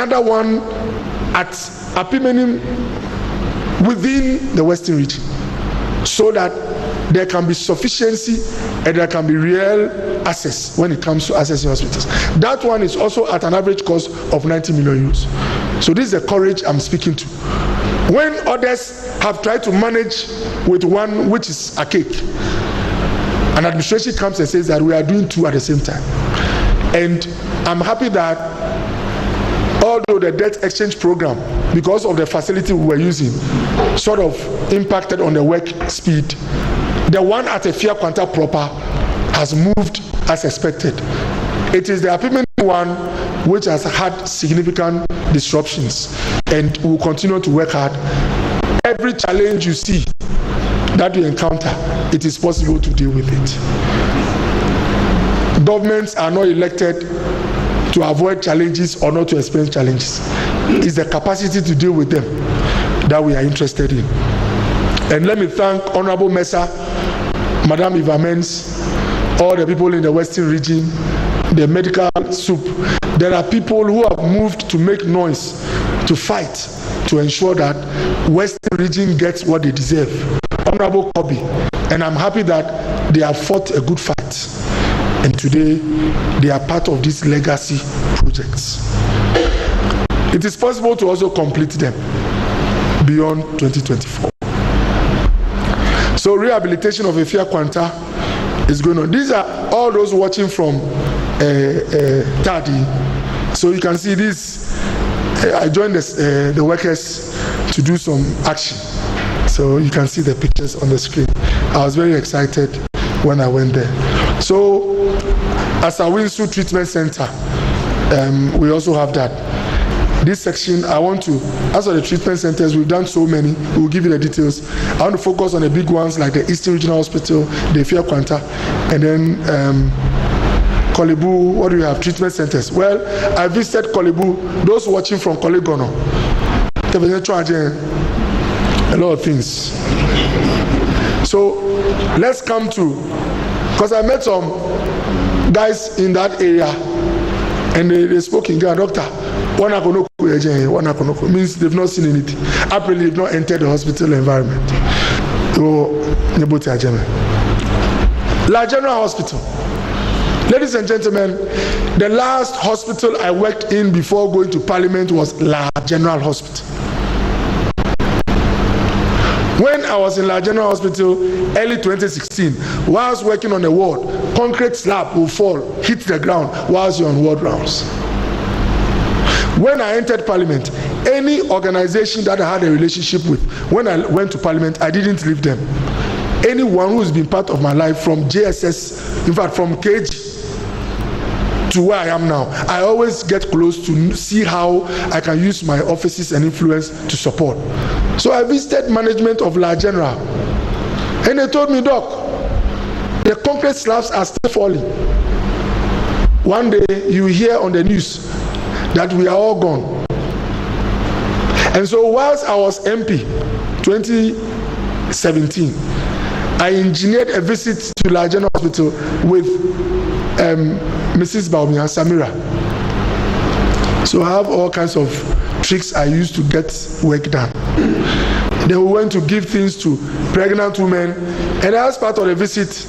another one at Apimenim within the Western region, so that there can be sufficiency and there can be real access when it comes to accessing hospitals. That one is also at an average cost of 90 million euros. So this is the courage I'm speaking to. When others have tried to manage with one which is a cake, an administration comes and says that we are doing two at the same time. And I'm happy that although the debt exchange program, because of the facility we were using, sort of impacted on the work speed, the one at Efia Kwanta proper has moved as expected. It is the Apimen one which has had significant disruptions, and will continue to work hard. Every challenge you see that you encounter, it is possible to deal with it. Governments are not elected to avoid challenges or not to experience challenges. It's the capacity to deal with them that we are interested in. And let me thank Honorable Mesa, Madam Ivamens, all the people in the Western region, the medical soup. There are people who have moved to make noise, to fight, to ensure that Western region gets what they deserve. Honorable Kobe, and I'm happy that they have fought a good fight. And today, they are part of these legacy projects. It is possible to also complete them beyond 2024. So rehabilitation of Efia Kwanta is going on. These are all those watching from Tadi. So you can see this. I joined the workers to do some action. So you can see the pictures on the screen. I was very excited when I went there. So as a Winsu Treatment Center, we also have that. This section, I want to, as for the treatment centers, we've done so many, we'll give you the details. I want to focus on the big ones like the Eastern Regional Hospital, the Efia Kwanta, and then Kolebu. What do we have? Treatment centers. Well, I visited Kolebu. Those watching from Kolegono, a lot of things. So let's come to, because I met some guys in that area and they spoke in Ghana. Doctor, means they've not seen anything. Apparently they've not entered the hospital environment. La General Hospital. Ladies and gentlemen, the last hospital I worked in before going to Parliament was La General Hospital. When I was in La General Hospital, early 2016, whilst working on the ward, concrete slab will fall, hit the ground whilst you're on ward rounds. When I entered Parliament, any organization that I had a relationship with, when I went to Parliament, I didn't leave them. Anyone who's been part of my life from JSS, in fact from KG to where I am now, I always get close to see how I can use my offices and influence to support. So I visited management of La General, and they told me, Doc, the concrete slabs are still falling. One day you hear on the news that we are all gone. And so whilst I was MP 2017, I engineered a visit to La General Hospital with Mrs. Baumia Samira. So I have all kinds of tricks I use to get work done. Then we went to give things to pregnant women, and as part of the visit,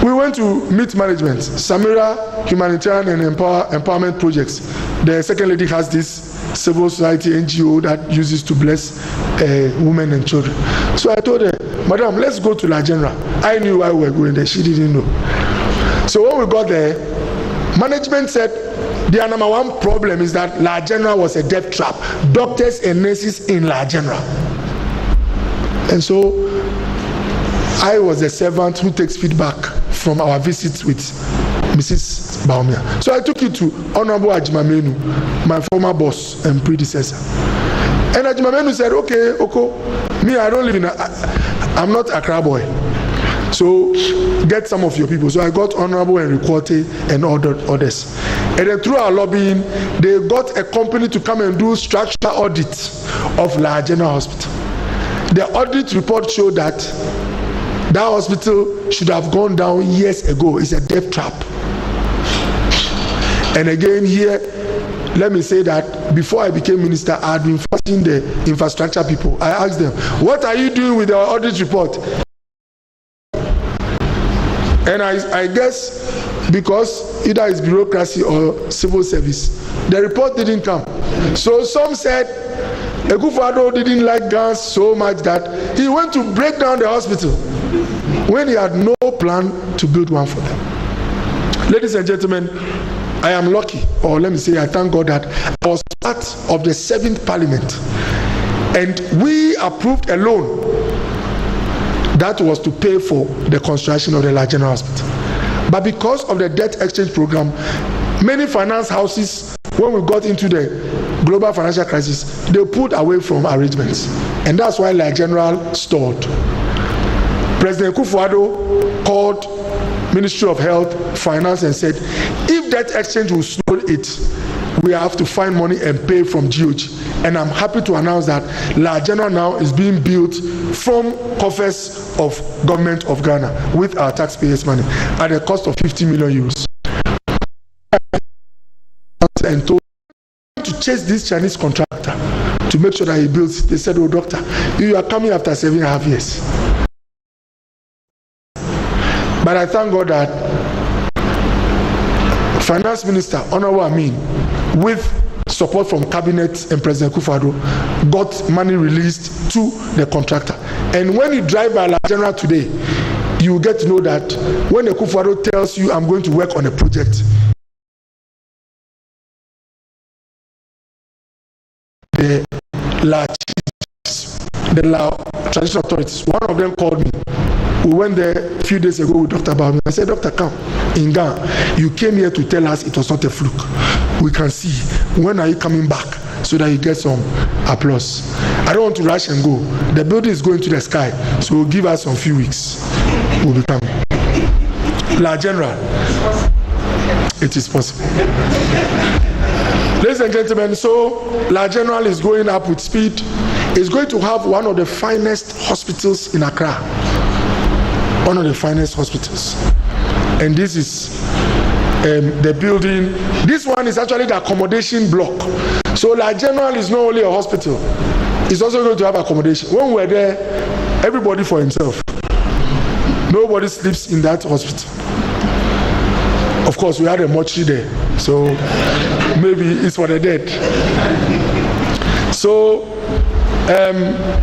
we went to meet management. Samira Humanitarian and Empowerment Projects. The second lady has this civil society NGO that uses to bless women and children. So I told her, Madam, let's go to La General. I knew why we were going there. She didn't know. So when we got there, management said their number one problem is that La General was a death trap. Doctors and nurses in La General. And so I was a servant who takes feedback from our visits with Mrs. Baumia. So I took it to Honorable Ajimamenu, my former boss and predecessor. And Ajimamenu said, okay, Oko, me, I don't live in I'm not a Accra boy. So get some of your people. So I got Honorable Henry Quote and others. And then through our lobbying, they got a company to come and do structural audit of La General Hospital. The audit report showed that that hospital should have gone down years ago. It's a death trap. And again here, let me say that before I became minister, I had been fighting the infrastructure people. I asked them, what are you doing with our audit report? And I guess because either it's bureaucracy or civil service, the report didn't come. So some said Akufo-Addo didn't like guns so much that he went to break down the hospital when he had no plan to build one for them. Ladies and gentlemen, I am lucky, or let me say I thank God that I was part of the 7th Parliament, and we approved a loan that was to pay for the construction of the La General Hospital. But because of the debt exchange program, many finance houses, when we got into the global financial crisis, they pulled away from arrangements, and that's why La General stalled. President Akufo-Addo called Ministry of Health, Finance, and said, if debt exchange will slow it, we have to find money and pay from GOG. And I'm happy to announce that La General now is being built from coffers of government of Ghana with our taxpayers' money at a cost of 50 million euros. And told to chase this Chinese contractor to make sure that he builds it. They said, oh doctor, you are coming after 7.5 years. But I thank God that Finance Minister Honorable Amin, with support from Cabinet and President Akufo-Addo, got money released to the contractor. And when you drive by La General today, you will get to know that when Akufo-Addo tells you, I'm going to work on a project, the transition authorities, one of them called me. We went there a few days ago with Dr. Baume. I said, Dr. Kam, in Ghana, you came here to tell us it was not a fluke. We can see. When are you coming back so that you get some applause? I don't want to rush and go. The building is going to the sky, so give us some few weeks. We'll be coming. La General, it is possible. Ladies and gentlemen, so La General is going up with speed. It's going to have one of the finest hospitals in Accra. One of the finest hospitals. And this is the building. This one is actually the accommodation block. So La General is not only a hospital, it's also going to have accommodation. When we're there, everybody for himself. Nobody sleeps in that hospital. Of course, we had a mortuary there, so maybe it's for the dead. So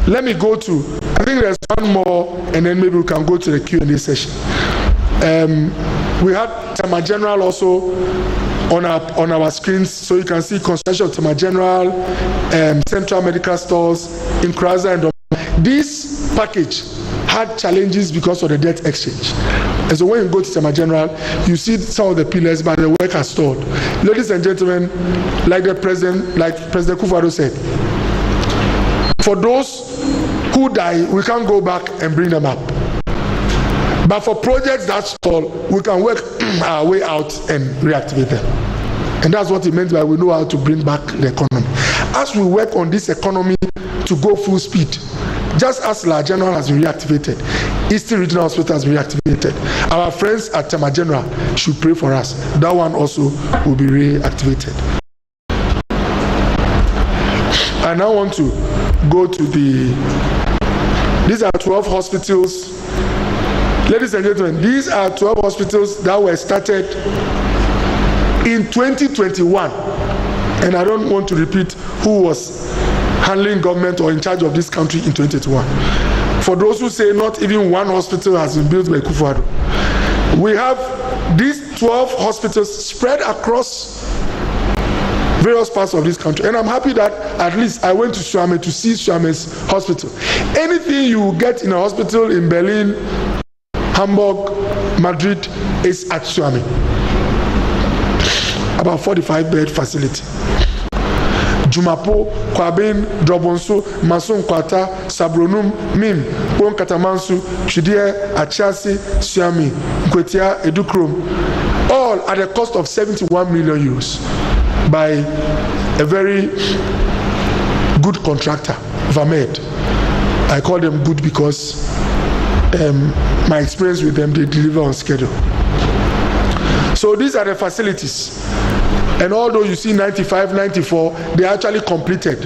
let me go to, I think there's one more, and then maybe we can go to the Q&A session. We had Tema General also on our screens, so you can see construction of Tema General, Central Medical Stores in Kraza and Dom. This package had challenges because of the debt exchange. And so when you go to Tema General, you see some of the pillars, but the work has stalled. Ladies and gentlemen, like President Akufo-Addo said, for those who die, we can't go back and bring them up. But for projects that stall, we can work our way out and reactivate them. And that's what it meant by we know how to bring back the economy. As we work on this economy to go full speed, just as La General has been reactivated, Eastern Regional Hospital has been reactivated, our friends at Tema General should pray for us. That one also will be reactivated. I now want to go to these are 12 hospitals. Ladies and gentlemen, these are 12 hospitals that were started in 2021. And I don't want to repeat who was handling government or in charge of this country in 2021. For those who say not even one hospital has been built by Akufo-Addo, we have these 12 hospitals spread across various parts of this country. And I'm happy that at least I went to Suame to see Suame's hospital. Anything you get in a hospital in Berlin, Hamburg, Madrid is at Suame. About 45-bed facility. Jumapo, Kwabin, Drobonso, Mason Kwata, Sabronum, Mim, Pon Katamansu, Chidie, Achasi, Suame, Nkwetia, Edukrom, all at a cost of 71 million euros by a very good contractor, Vamed. I call them good because my experience with them, they deliver on schedule. So these are the facilities. And although you see 95, 94, they are actually completed.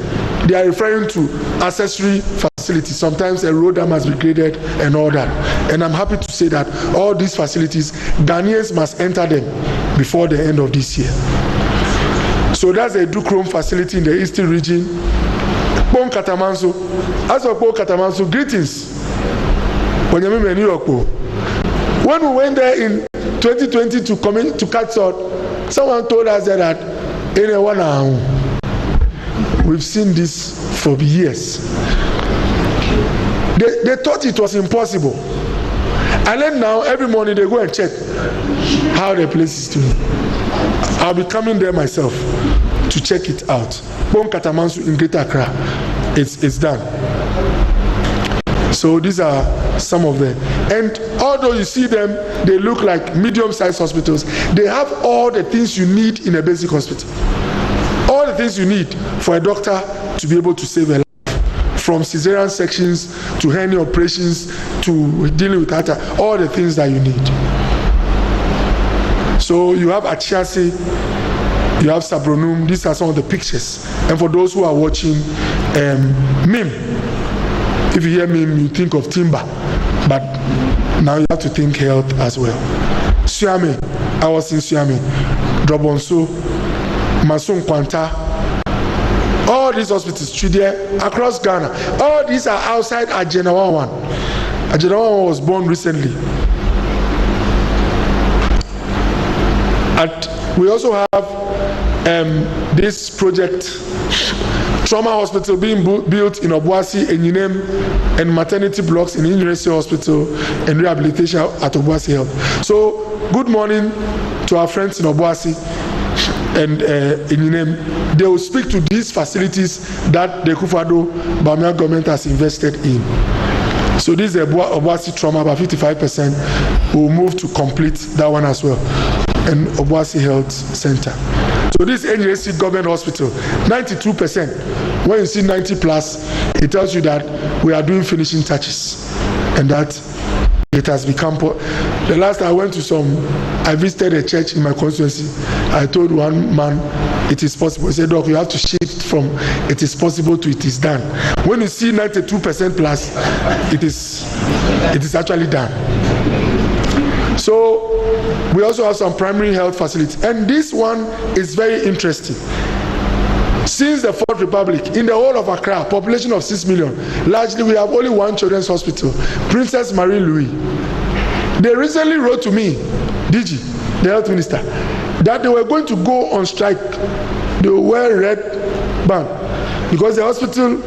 They are referring to accessory facilities. Sometimes a road that must be graded and all that. And I'm happy to say that all these facilities, Ghanaians must enter them before the end of this year. So that's a Duchrome facility in the eastern region. Bon Katamanso. As for Bon Katamanso, greetings. When we went there in 2020 to cut short, someone told us that we've seen this for years. They thought it was impossible. And then now, every morning, they go and check how the place is doing. I'll be coming there myself to check it out. Bon Katamanso in Greater Accra, it's done. So these are some of them. And although you see them, they look like medium-sized hospitals. They have all the things you need in a basic hospital. All the things you need for a doctor to be able to save a life. From cesarean sections to hernia operations to dealing with heart, all the things that you need. So you have Achiase, you have Sabronum. These are some of the pictures. And for those who are watching, MIM. If you hear MIM, you think of timber, but now you have to think health as well. Suame, I was in Suame, Drobonso, Masun Kwanta. All these hospitals, Chidie, across Ghana. All these are outside Ajenawa 1. Ajenawa 1 was born recently. We also have this project, trauma hospital being built in Obuasi, Enyinem, and maternity blocks in University Hospital and rehabilitation at Obuasi Health. So, good morning to our friends in Obuasi and Enyinem. They will speak to these facilities that the Akufo-Addo government has invested in. So this is Obuasi trauma, about 55%. We'll move to complete that one as well. And Obuasi Health Center. So this NUSC government hospital, 92%. When you see 90 plus, it tells you that we are doing finishing touches. And that it has become, the last I went to I visited a church in my constituency. I told one man, it is possible. He said, Doc, you have to shift from it is possible to it is done. When you see 92% plus, it is actually done. So we also have some primary health facilities. And this one is very interesting. Since the Fourth Republic, in the whole of Accra, population of 6 million, largely we have only one children's hospital, Princess Marie Louis. They recently wrote to me, DG, the health minister, that they were going to go on strike. They will wear red band because the hospital,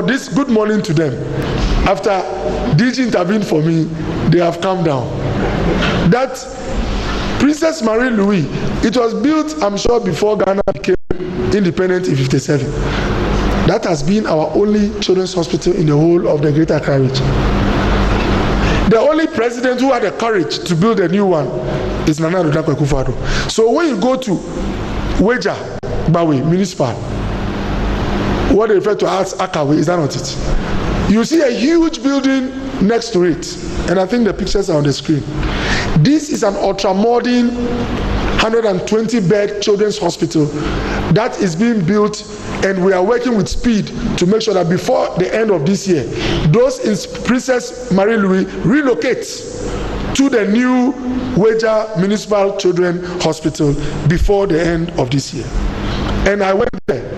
this good morning to them. After DG intervened for me, they have calmed down. That Princess Marie Louis, it was built, I'm sure, before Ghana became independent in 1957. That has been our only children's hospital in the whole of the Greater Accra region. The only president who had the courage to build a new one is Nana Addo Dankwa Akufo-Addo. So when you go to Weja, Bawe, Municipal, what they refer to as Akawe, is that not it? You see a huge building next to it, and I think the pictures are on the screen. This is an ultra-modern 120-bed children's hospital that is being built, and we are working with speed to make sure that before the end of this year, those in Princess Marie Louis relocate to the new Weja Municipal Children's Hospital before the end of this year. And I went there.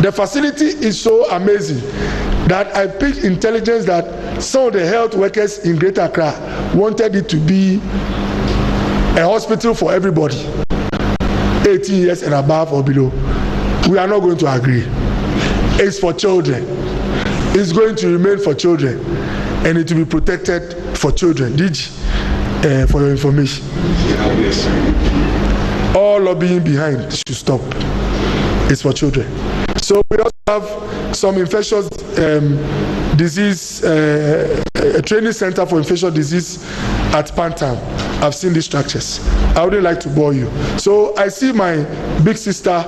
The facility is so amazing that I picked intelligence that some of the health workers in Greater Accra wanted it to be a hospital for everybody, 18 years and above or below. We are not going to agree. It's for children. It's going to remain for children, and it will be protected for children. For your information. All lobbying behind should stop. It's for children. So we also have some infectious disease, a training center for infectious disease at Pantam. I've seen these structures. I wouldn't like to bore you. So I see my big sister,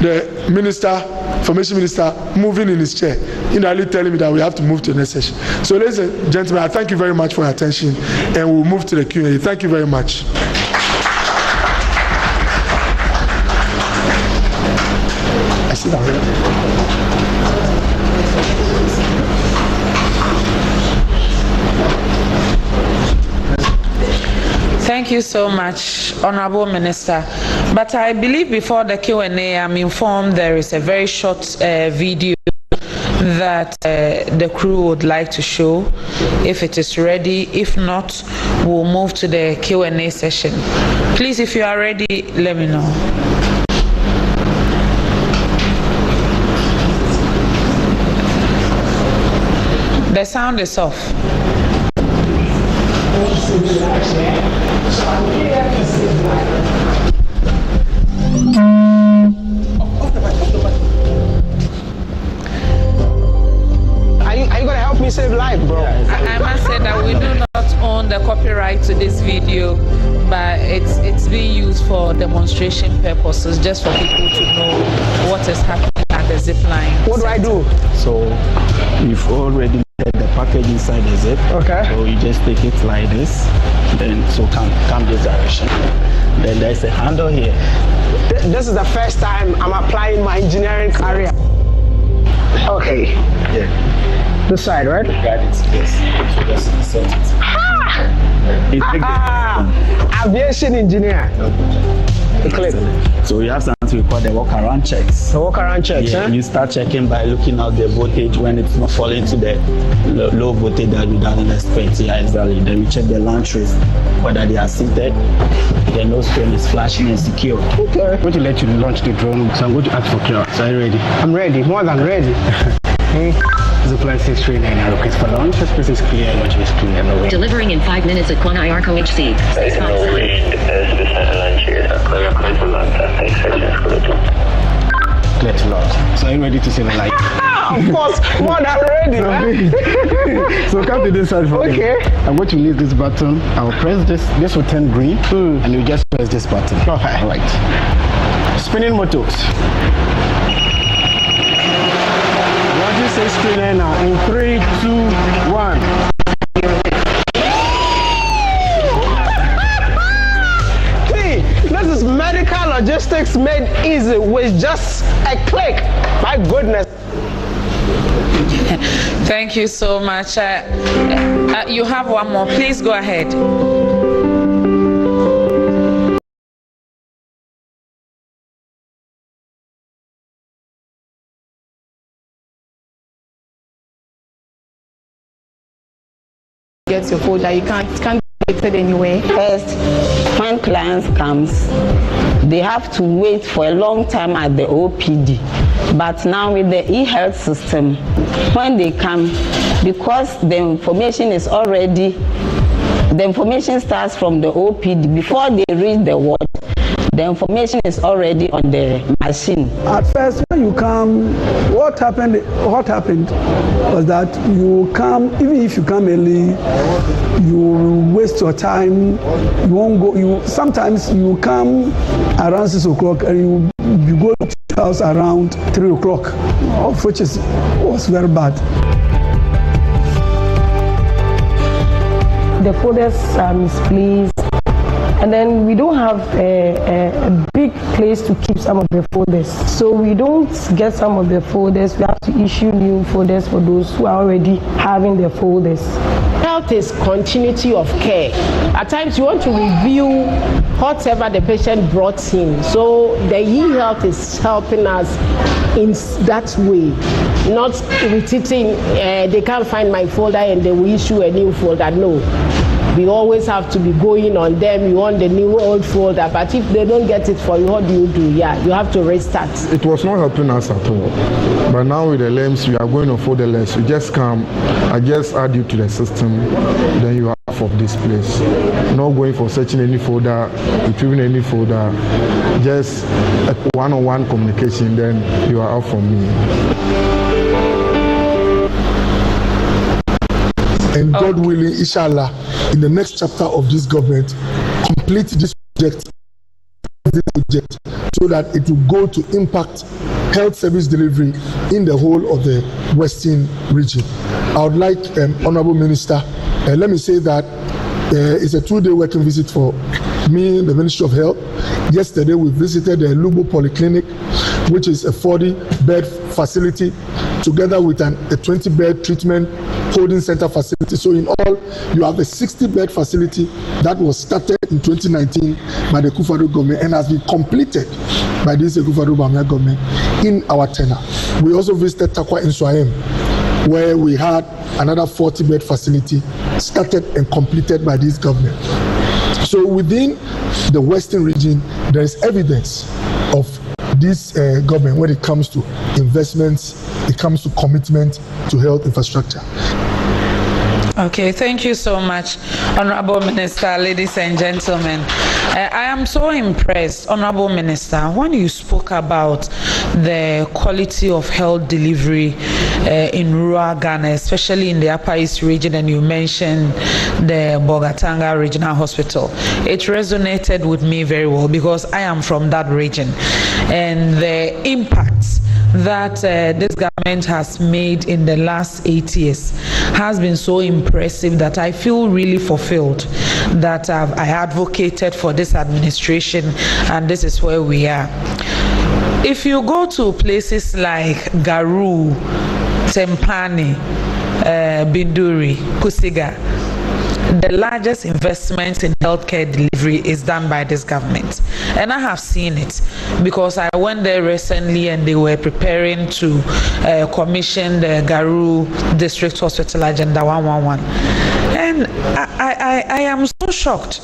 the minister, information minister, moving in his chair, indirectly telling me that we have to move to the next session. So ladies and gentlemen, I thank you very much for your attention, and we'll move to the Q&A. Thank you very much. Sit down. Thank you so much, Honorable Minister. But I believe before the Q&A, I'm informed there is a very short video that the crew would like to show, if it is ready. If not, we'll move to the Q&A session. Please, if you are ready, let me know. The sound is off. Are you gonna help me save life, bro? I must say that we do not own the copyright to this video, but it's being used for demonstration purposes, just for people to know what is happening at the Zipline. What do I do? So we've already had the package inside the zip. Okay. So you just take it like this, then so come this direction. Then there's a handle here. This is the first time I'm applying my engineering career. Okay. Yeah. This side, right? Guidance, yes. So just insert it. Aviation engineer. The clip. So we have something we call the walk-around checks. The walk-around checks, Yeah, huh? you start checking by looking at the voltage when it's not falling to the low voltage that we doesn't expect. Yeah, exactly. Then we check the launch race, whether they are seated, the nose cone is flashing and secure. Okay. I'm going to let you launch the drone, so I'm going to ask for clearance. Are you ready? I'm ready, more than ready. Zipline 639, request for launch. Space is clear, launch is clear. No way. Delivering in 5 minutes at Kwana Arco HC. Clear to launch. So are you ready to see the light? Of course, more than ready, man. So come to this side for me. Okay. I'm going to release this button. I'll press this. This will turn green. And you just press this button. Okay. All right. Spinning motors. Launching 639 now. In 3, 2, 1. This is medical logistics made easy with just a click. My goodness. Thank you so much. You have one more. Please go ahead. Get your folder. You can't get it anywhere. First, when clients comes, they have to wait for a long time at the OPD. But now with the e-health system, when they come, because the information starts from the OPD before they reach the ward. The information is already on the machine. At first, when you come, what happened was that you come, even if you come early, you waste your time. You won't go. Sometimes you come around 6 o'clock and you go to the house around 3 o'clock, of which was very bad. The folders are misplaced, and then we don't have a big place to keep some of the folders. So we don't get some of the folders. We have to issue new folders for those who are already having the folders. Health is continuity of care. At times you want to review whatever the patient brought in. So the e-health is helping us in that way. Not repeating, they can't find my folder and they will issue a new folder. No. We always have to be going on them. You want the new old folder, but if they don't get it for you, what do? Yeah, you have to restart. It was not helping us at all. But now with the LEMS, we are going to folder lens. You just come, I just add you to the system, then you are off of this place. Not going for searching any folder, retrieving any folder, just a one-on-one communication, then you are out from me. And God willing, inshallah, in the next chapter of this government, complete this project so that it will go to impact health service delivery in the whole of the Western region. I would like, Honorable Minister, let me say that it's a 2-day working visit for me, the Ministry of Health. Yesterday, we visited the Lubo Polyclinic, which is a 40-bed facility, together with a 20-bed treatment holding center facility. So in all, you have a 60-bed facility that was started in 2019 by the Akufo-Addo government and has been completed by this Akufo-Addo government in our tenure. We also visited Takwa in Swahim, where we had another 40-bed facility started and completed by this government. So within the Western region, there is evidence of this government when it comes to investments, it comes to commitment to health infrastructure. Okay, thank you so much, Honorable Minister, ladies and gentlemen. I am so impressed, Honorable Minister, when you spoke about the quality of health delivery in rural Ghana, especially in the Upper East region, and you mentioned the Bogatanga Regional Hospital. It resonated with me very well because I am from that region, and the impacts that this government has made in the last 8 years has been so impressive that I feel really fulfilled that I advocated for this administration, and this is where we are. If you go to places like Garu, Tempani, Binduri, Kusiga, the largest investment in healthcare delivery is done by this government, and I have seen it because I went there recently and they were preparing to commission the Garu District Hospital Agenda 111, and I am so shocked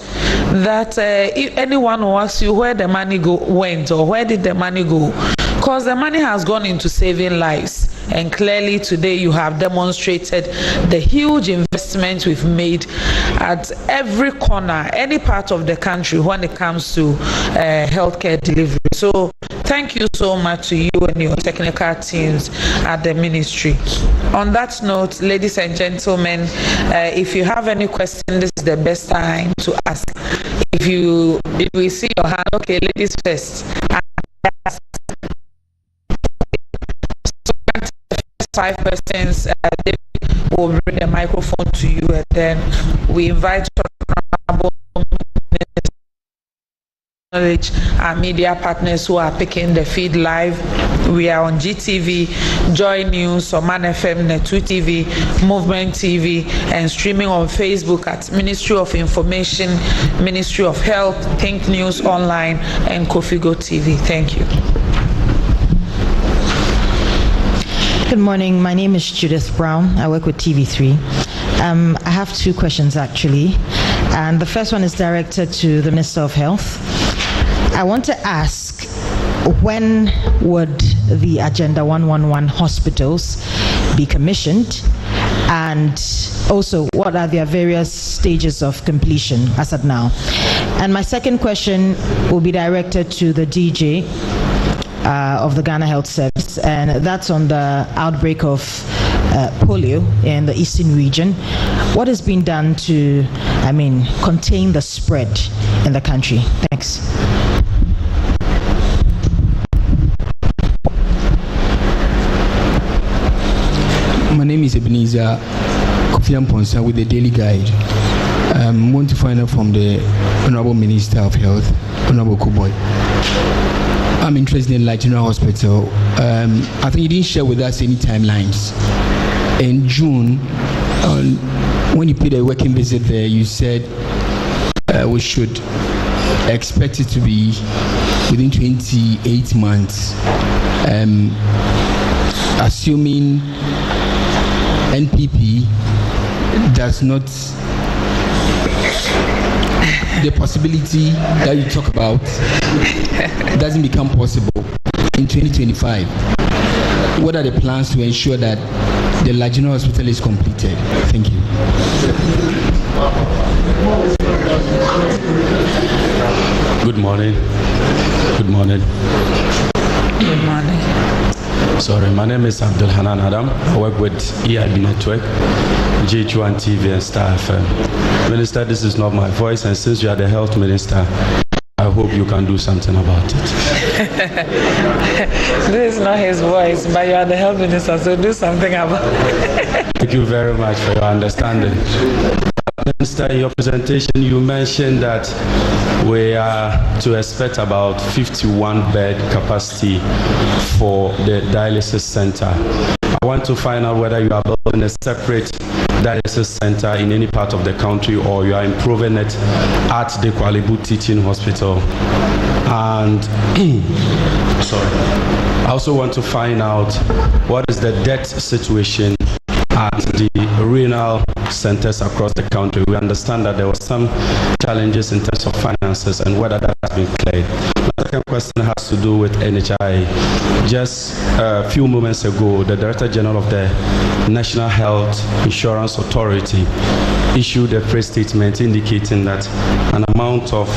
that if anyone who asks you where the money went or where did the money go, because the money has gone into saving lives. And clearly today you have demonstrated the huge investment we've made at every corner, any part of the country when it comes to healthcare delivery. So thank you so much to you and your technical teams at the ministry. On that note, ladies and gentlemen, if you have any questions, this is the best time to ask. If we see your hand, okay, ladies first. 5 persons, they will bring the microphone to you, and then we invite our media partners who are picking the feed live. We are on GTV, Joy News, Oman FM, Netu TV, Movement TV, and streaming on Facebook at Ministry of Information, Ministry of Health, Think News Online, and Kofigo TV. Thank you. Good morning. My name is Judith Brown. I work with TV3. I have 2 questions actually, and the first one is directed to the Minister of Health. I want to ask, when would the Agenda 111 hospitals be commissioned, and also what are their various stages of completion as of now? And my second question will be directed to the DJ of the Ghana Health Service, and that's on the outbreak of polio in the eastern region. What has been done to, contain the spread in the country? Thanks. My name is Ebenezer Kofi Amponsa with the Daily Guide. I want to find out from the Honorable Minister of Health, Honorable Kuboy. I'm interested in Light General Hospital. I think you didn't share with us any timelines. In June, when you paid a working visit there, you said we should expect it to be within 28 months. Assuming NPP does not, the possibility that you talk about doesn't become possible in 2025. What are the plans to ensure that the Lagino Hospital is completed? Thank you. Good morning. Good morning. Good morning. Sorry, my name is Abdul Hanan Adam. I work with EIB Network, GH1 TV and Star FM. Minister, this is not my voice, and since you are the health minister, I hope you can do something about it. This is not his voice, but you are the health minister, so do something about it. Thank you very much for your understanding. Minister, in your presentation, you mentioned that we are to expect about 51 bed capacity for the dialysis center. I want to find out whether you are building a separate dialysis center in any part of the country or you are improving it at the Kuala Lumpur Teaching Hospital. And I also want to find out what is the debt situation at the renal centers across the country. We understand that there were some challenges in terms of finances and whether that has been cleared. The second question has to do with NHI. Just a few moments ago, the Director General of the National Health Insurance Authority issued a press statement indicating that an amount of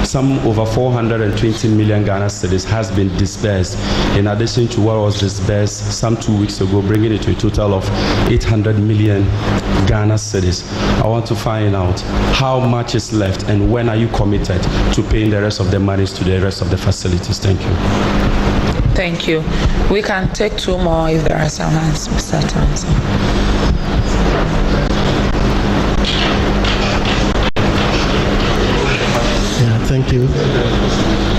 some over 420 million Ghana cedis has been disbursed in addition to what was disbursed some 2 weeks ago, bringing it to a total of 800 million Ghana cedis. I want to find out how much is left and when are you committed to paying the rest of the monies to the rest of the facilities. Thank you. Thank you. We can take 2 more if there are some hands, Mr. Thompson. Thank you.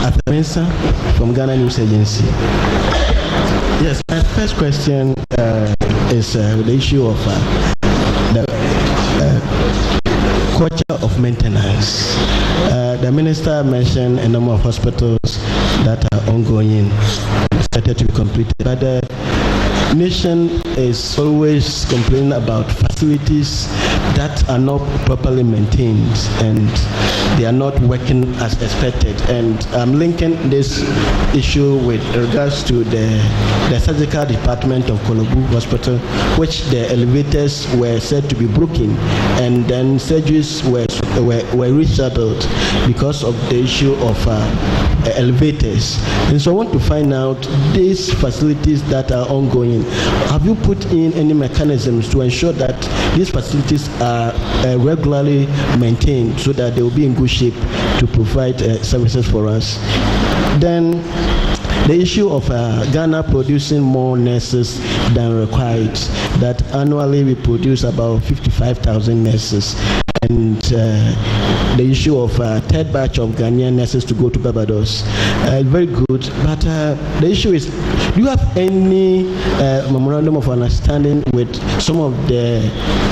Athamisa from Ghana News Agency. Yes, my first question is the issue of the culture of maintenance. The minister mentioned a number of hospitals that are ongoing, started to be completed, but the nation is always complaining about facilities that are not properly maintained and they are not working as expected. And I'm linking this issue with regards to the surgical department of Kuala Lumpur Hospital, which the elevators were said to be broken, and then surgeries were rescheduled because of the issue of elevators. And so I want to find out these facilities that are ongoing. Have you put in any mechanisms to ensure that these facilities are regularly maintained so that they will be in good shape to provide services for us? Then the issue of Ghana producing more nurses than required, that annually we produce about 55,000 nurses, and the issue of third batch of Ghanaian nurses to go to Barbados. Very good, but the issue is, do you have any memorandum of understanding with some of the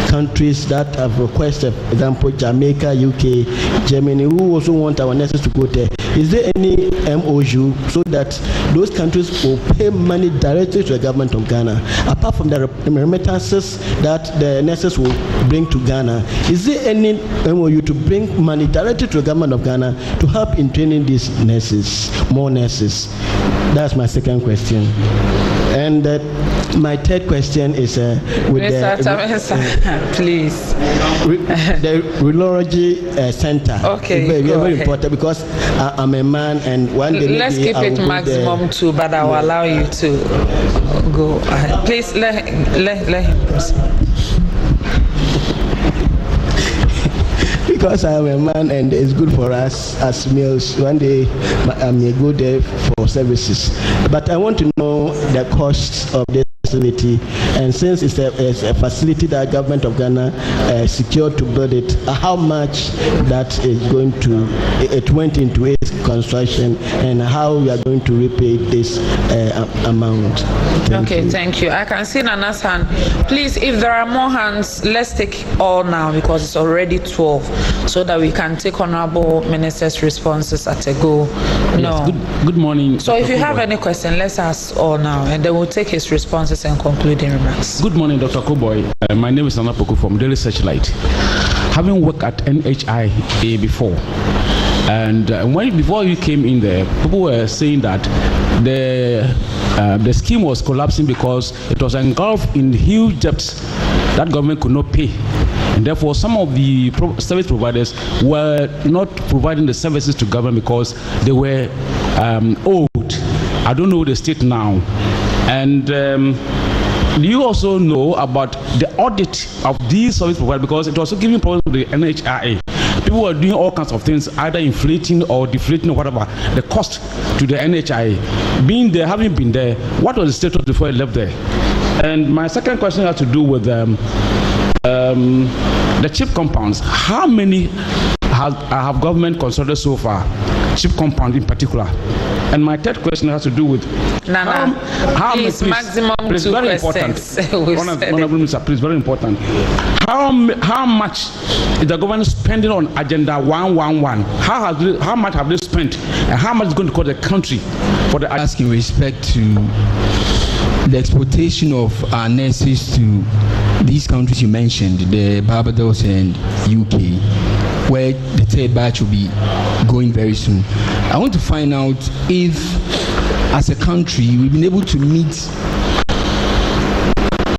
countries that have requested, for example, Jamaica, UK, Germany, who also want our nurses to go there? Is there any MOU so that those countries will pay money directly to the government of Ghana, apart from the remittances that the nurses will bring to Ghana? Is there any MOU to bring money directly to the government of Ghana to help in training these nurses, more nurses? That's my second question. And my third question is with please. The urology center. Okay, very important because I'm a man, and one day let's keep it maximum 2, but I will allow you to go ahead. Please let him proceed. Because I am a man and it's good for us as males. One day I may go there for services. But I want to know the cost of this facility, and since it's a facility that government of Ghana secured to build it, how much that is going to, it went into its construction, and how we are going to repay this amount. Thank you. I can see Nana's hand. Please, if there are more hands, let's take all now because it's already 12, so that we can take Honorable Minister's responses at a go. No. Yes, good morning. So if you have any question, let's ask all now, and then we'll take his responses and concluding remarks. Good morning, Dr. Koboy. My name is Anapoku from Daily Searchlight. Having worked at NHI before, and before you came in there, people were saying that the scheme was collapsing because it was engulfed in huge debts that government could not pay. And therefore, some of the service providers were not providing the services to government because they were owed. I don't know the state now. And do you also know about the audit of these service providers? Because it was also giving problems to the NHIA. People were doing all kinds of things, either inflating or deflating or whatever, the cost to the NHIA. Being there, having been there, what was the status before I left there? And my second question has to do with the cheap compounds. How many have government consulted so far? Chief compound in particular. And my third question has to do with please, maximum please, 2 very questions. important. Honorable Minister, please, very important. How much is the government spending on Agenda 111? How much have they spent, and how much is going to cost the country for the ask in respect to the exportation of our nurses to these countries you mentioned, the Barbados and UK, where the third batch will be going very soon. I want to find out if, as a country, we've been able to meet